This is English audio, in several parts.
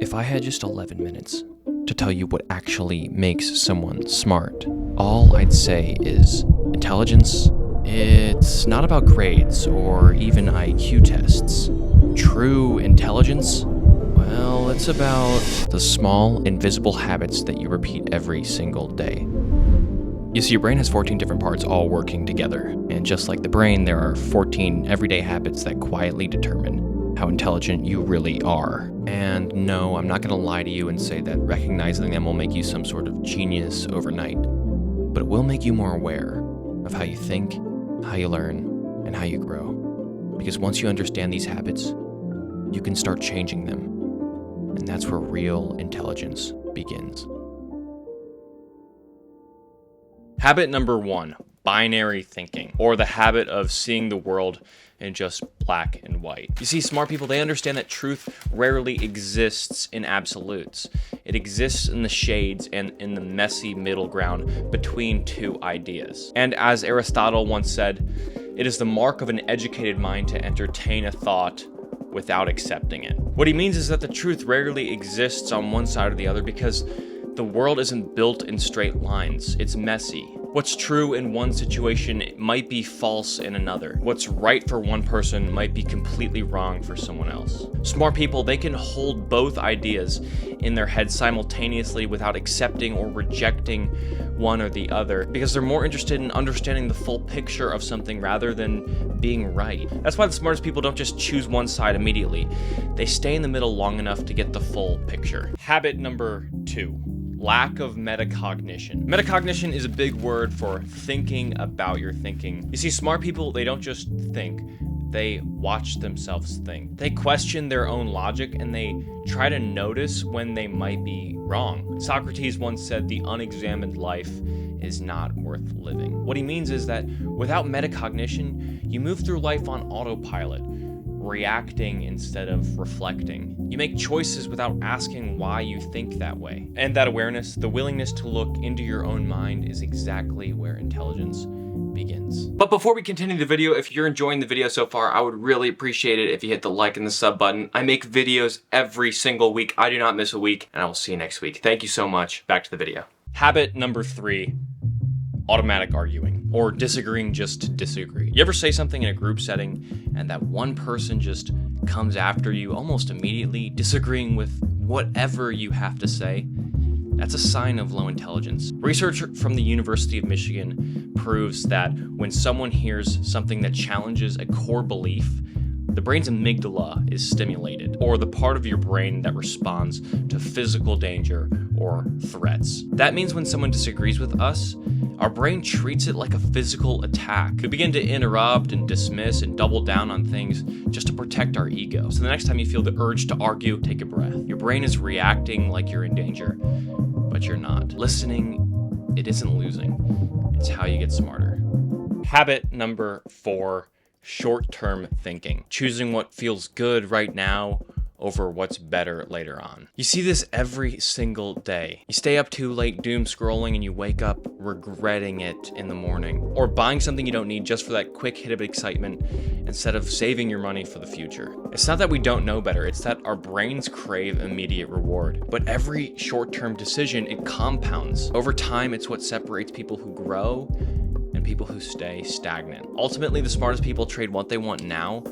If I had just 11 minutes to tell you what actually makes someone smart, all I'd say is intelligence. It's not about grades or even IQ tests. True intelligence? Well, it's about the small, invisible habits that you repeat every single day. You see, your brain has 14 different parts all working together, and just like the brain, there are 14 everyday habits that quietly determine how intelligent you really are. And no, I'm not going to lie to you and say that recognizing them will make you some sort of genius overnight, but it will make you more aware of how you think, how you learn, and how you grow. Because once you understand these habits, you can start changing them, and that's where real intelligence begins. Habit number 1, binary thinking, or the habit of seeing the world in just black and white. You see, smart people, they understand that truth rarely exists in absolutes. It exists in the shades and in the messy middle ground between two ideas. And as Aristotle once said, it is the mark of an educated mind to entertain a thought without accepting it. What he means is that the truth rarely exists on one side or the other because the world isn't built in straight lines. It's messy. What's true in one situation might be false in another. What's right for one person might be completely wrong for someone else. Smart people, they can hold both ideas in their head simultaneously without accepting or rejecting one or the other because they're more interested in understanding the full picture of something rather than being right. That's why the smartest people don't just choose one side immediately. They stay in the middle long enough to get the full picture. Habit number 2. Lack of metacognition. Metacognition is a big word for thinking about your thinking. You see, smart people, they don't just think, they watch themselves think. They question their own logic and they try to notice when they might be wrong. Socrates once said, "The unexamined life is not worth living." What he means is that without metacognition, you move through life on autopilot, reacting instead of reflecting. You make choices without asking why you think that way. And that awareness, the willingness to look into your own mind, is exactly where intelligence begins. But before we continue the video, if you're enjoying the video so far, I would really appreciate it if you hit the like and the sub button. I make videos every single week. I do not miss a week, and I will see you next week. Thank you so much. Back to the video. Habit number 3. Automatic arguing, or disagreeing just to disagree. You ever say something in a group setting and that one person just comes after you almost immediately, disagreeing with whatever you have to say? That's a sign of low intelligence. Research from the University of Michigan proves that when someone hears something that challenges a core belief, the brain's amygdala is stimulated, or the part of your brain that responds to physical danger or threats. That means when someone disagrees with us, our brain treats it like a physical attack. We begin to interrupt and dismiss and double down on things just to protect our ego. So the next time you feel the urge to argue, take a breath. Your brain is reacting like you're in danger, but you're not. Listening, it isn't losing. It's how you get smarter. Habit number 4. Short-term thinking. Choosing what feels good right now over what's better later on. You see this every single day. You stay up too late doom scrolling and you wake up regretting it in the morning. Or buying something you don't need just for that quick hit of excitement instead of saving your money for the future. It's not that we don't know better, it's that our brains crave immediate reward. But every short-term decision, it compounds. Over time, it's what separates people who grow and people who stay stagnant. Ultimately, the smartest people trade what they want now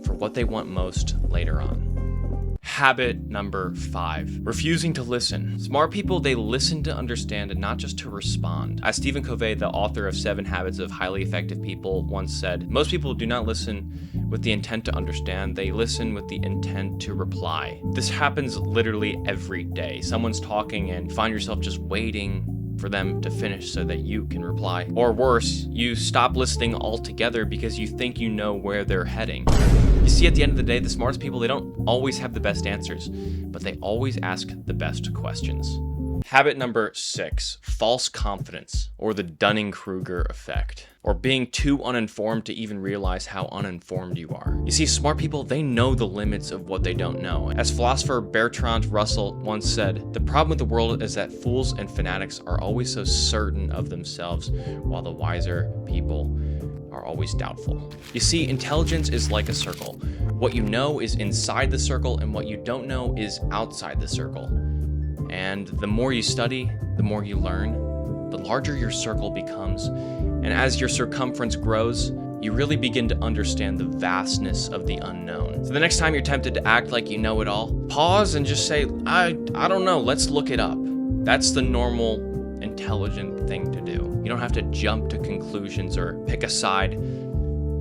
for what they want most later on. Habit number 5, refusing to listen. Smart people, they listen to understand and not just to respond. As Stephen Covey, the author of 7 Habits of Highly Effective People, once said, most people do not listen with the intent to understand, they listen with the intent to reply. This happens literally every day. Someone's talking and you find yourself just waiting for them to finish so that you can reply. Or worse, you stop listening altogether because you think you know where they're heading. You see, at the end of the day, the smartest people, they don't always have the best answers, but they always ask the best questions. Habit number 6, false confidence, or the Dunning-Kruger effect, or being too uninformed to even realize how uninformed you are. You see, smart people, they know the limits of what they don't know. As philosopher Bertrand Russell once said, the problem with the world is that fools and fanatics are always so certain of themselves, while the wiser people are always doubtful. You see, intelligence is like a circle. What you know is inside the circle, and what you don't know is outside the circle. And the more you study, the more you learn, the larger your circle becomes. And as your circumference grows, you really begin to understand the vastness of the unknown. So the next time you're tempted to act like you know it all, pause and just say, I don't know, let's look it up. That's the normal, intelligent thing to do. You don't have to jump to conclusions or pick a side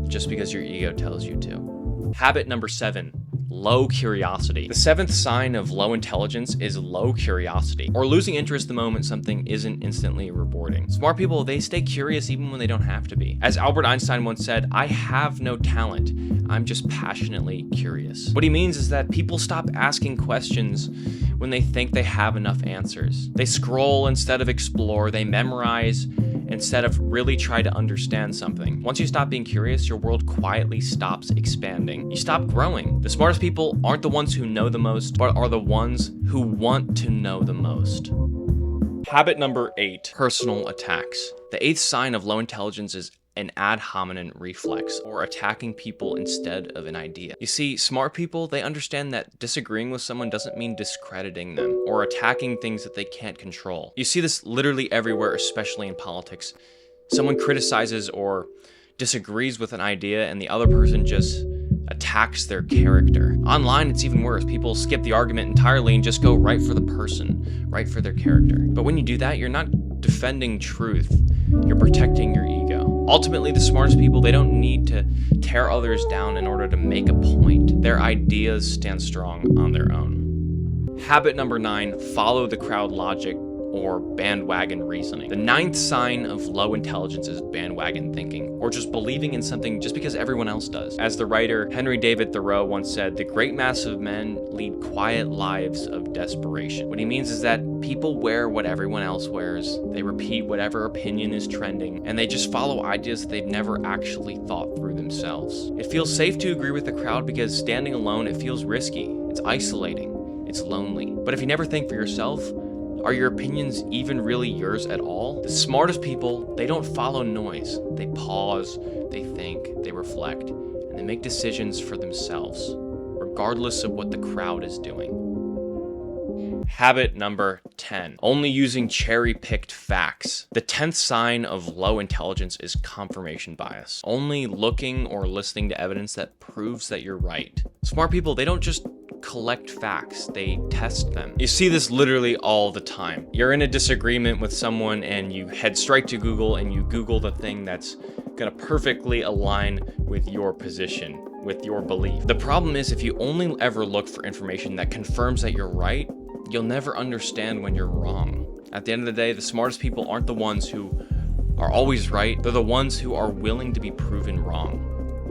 just because your ego tells you to. Habit number 7, low curiosity. The 7th sign of low intelligence is low curiosity, or losing interest the moment something isn't instantly rewarding. Smart people, they stay curious even when they don't have to be. As Albert Einstein once said, I have no talent, I'm just passionately curious. What he means is that people stop asking questions when they think they have enough answers. They scroll instead of explore, they memorize instead of really try to understand something. Once you stop being curious, your world quietly stops expanding. You stop growing. The smartest people aren't the ones who know the most, but are the ones who want to know the most. Habit number 8, personal attacks. The 8th sign of low intelligence is an ad hominem reflex, or attacking people instead of an idea. You see, smart people, they understand that disagreeing with someone doesn't mean discrediting them or attacking things that they can't control. You see this literally everywhere, especially in politics. Someone criticizes or disagrees with an idea and the other person just attacks their character. Online, it's even worse. People skip the argument entirely and just go right for the person, right for their character. But when you do that, you're not defending truth, you're protecting your ego. Ultimately, the smartest people, they don't need to tear others down in order to make a point. Their ideas stand strong on their own. Habit number 9, follow the crowd logic or bandwagon reasoning. The 9th sign of low intelligence is bandwagon thinking, or just believing in something just because everyone else does. As the writer Henry David Thoreau once said, the great mass of men lead quiet lives of desperation. What he means is that people wear what everyone else wears, they repeat whatever opinion is trending, and they just follow ideas that they've never actually thought through themselves. It feels safe to agree with the crowd because standing alone, it feels risky, it's isolating, it's lonely. But if you never think for yourself, are your opinions even really yours at all? The smartest people, they don't follow noise. They pause, they think, they reflect, and they make decisions for themselves, regardless of what the crowd is doing. Habit number 10, only using cherry-picked facts. The 10th sign of low intelligence is confirmation bias, only looking or listening to evidence that proves that you're right. Smart people, they don't just collect facts, they test them. You see this literally all the time. You're in a disagreement with someone and you head straight to Google and you Google the thing that's gonna perfectly align with your position, with your belief. The problem is if you only ever look for information that confirms that you're right, you'll never understand when you're wrong. At the end of the day, the smartest people aren't the ones who are always right, they're the ones who are willing to be proven wrong.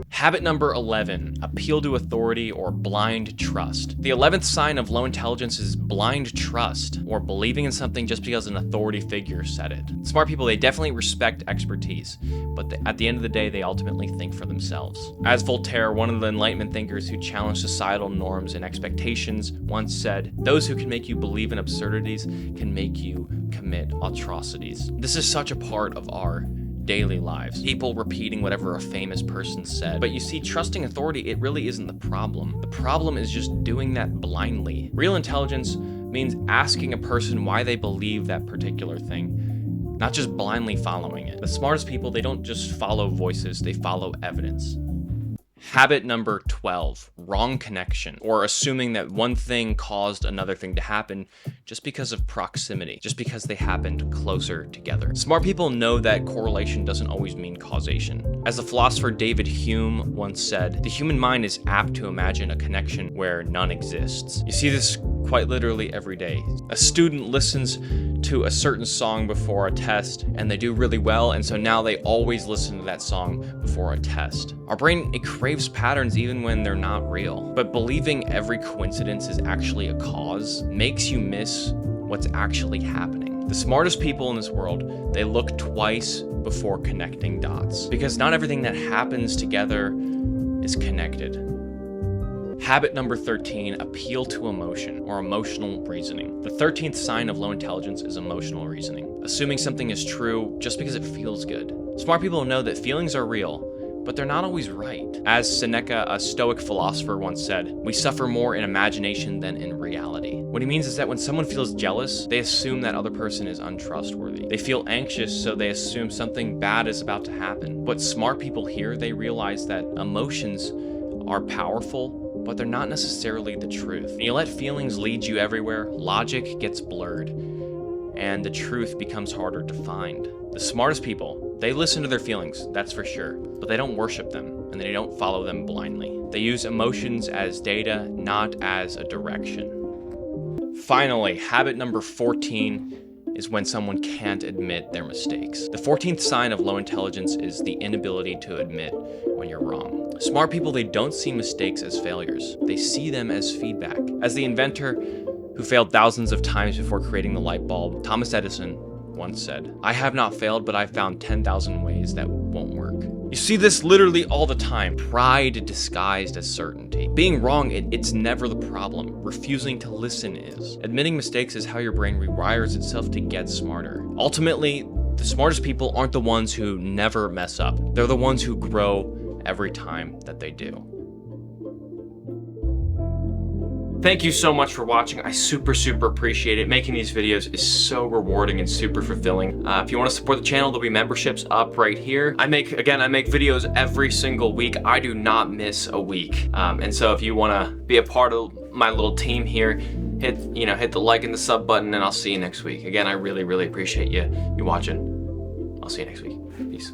Habit number 11, appeal to authority or blind trust. The 11th sign of low intelligence is blind trust, or believing in something just because an authority figure said it. Smart people, they definitely respect expertise, but at the end of the day, they ultimately think for themselves. As Voltaire, one of the Enlightenment thinkers who challenged societal norms and expectations, once said, "Those who can make you believe in absurdities can make you commit atrocities." This is such a part of our daily lives. People repeating whatever a famous person said. But you see, trusting authority, it really isn't the problem. The problem is just doing that blindly. Real intelligence means asking a person why they believe that particular thing, not just blindly following it. The smartest people, they don't just follow voices, they follow evidence. Habit number 12, wrong connection, or assuming that one thing caused another thing to happen just because of proximity, just because they happened closer together. Smart people know that correlation doesn't always mean causation. As the philosopher David Hume once said, the human mind is apt to imagine a connection where none exists. You see this quite literally every day. A student listens to a certain song before a test and they do really well, and so now they always listen to that song before a test. Our brain, it craves patterns even when they're not real. But believing every coincidence is actually a cause makes you miss what's actually happening. The smartest people in this world, they look twice before connecting dots, because not everything that happens together is connected. Habit number 13, appeal to emotion or emotional reasoning. The 13th sign of low intelligence is emotional reasoning, assuming something is true just because it feels good. Smart people know that feelings are real, but they're not always right. As Seneca, a Stoic philosopher, once said, "We suffer more in imagination than in reality." What he means is that when someone feels jealous, they assume that other person is untrustworthy. They feel anxious, so they assume something bad is about to happen. But smart people here, they realize that emotions are powerful, but they're not necessarily the truth. When you let feelings lead you everywhere, logic gets blurred, and the truth becomes harder to find. The smartest people, they listen to their feelings, that's for sure, but they don't worship them, and they don't follow them blindly. They use emotions as data, not as a direction. Finally, habit number 14 is when someone can't admit their mistakes. The 14th sign of low intelligence is the inability to admit when you're wrong. Smart people, they don't see mistakes as failures. They see them as feedback. As the inventor who failed thousands of times before creating the light bulb, Thomas Edison once said, "I have not failed, but I've found 10,000 ways that won't work." You see this literally all the time. Pride disguised as certainty. Being wrong, it's never the problem. Refusing to listen is. Admitting mistakes is how your brain rewires itself to get smarter. Ultimately, the smartest people aren't the ones who never mess up. They're the ones who grow every time that they do. Thank you so much for watching. I super appreciate it. Making these videos is so rewarding and super fulfilling. If you want to support the channel, there'll be memberships up right here. I make videos every single week. I do not miss a week. And so if you want to be a part of my little team here, hit the like and the sub button, and I'll see you next week. Again, I really appreciate you watching. I'll see you next week. Peace.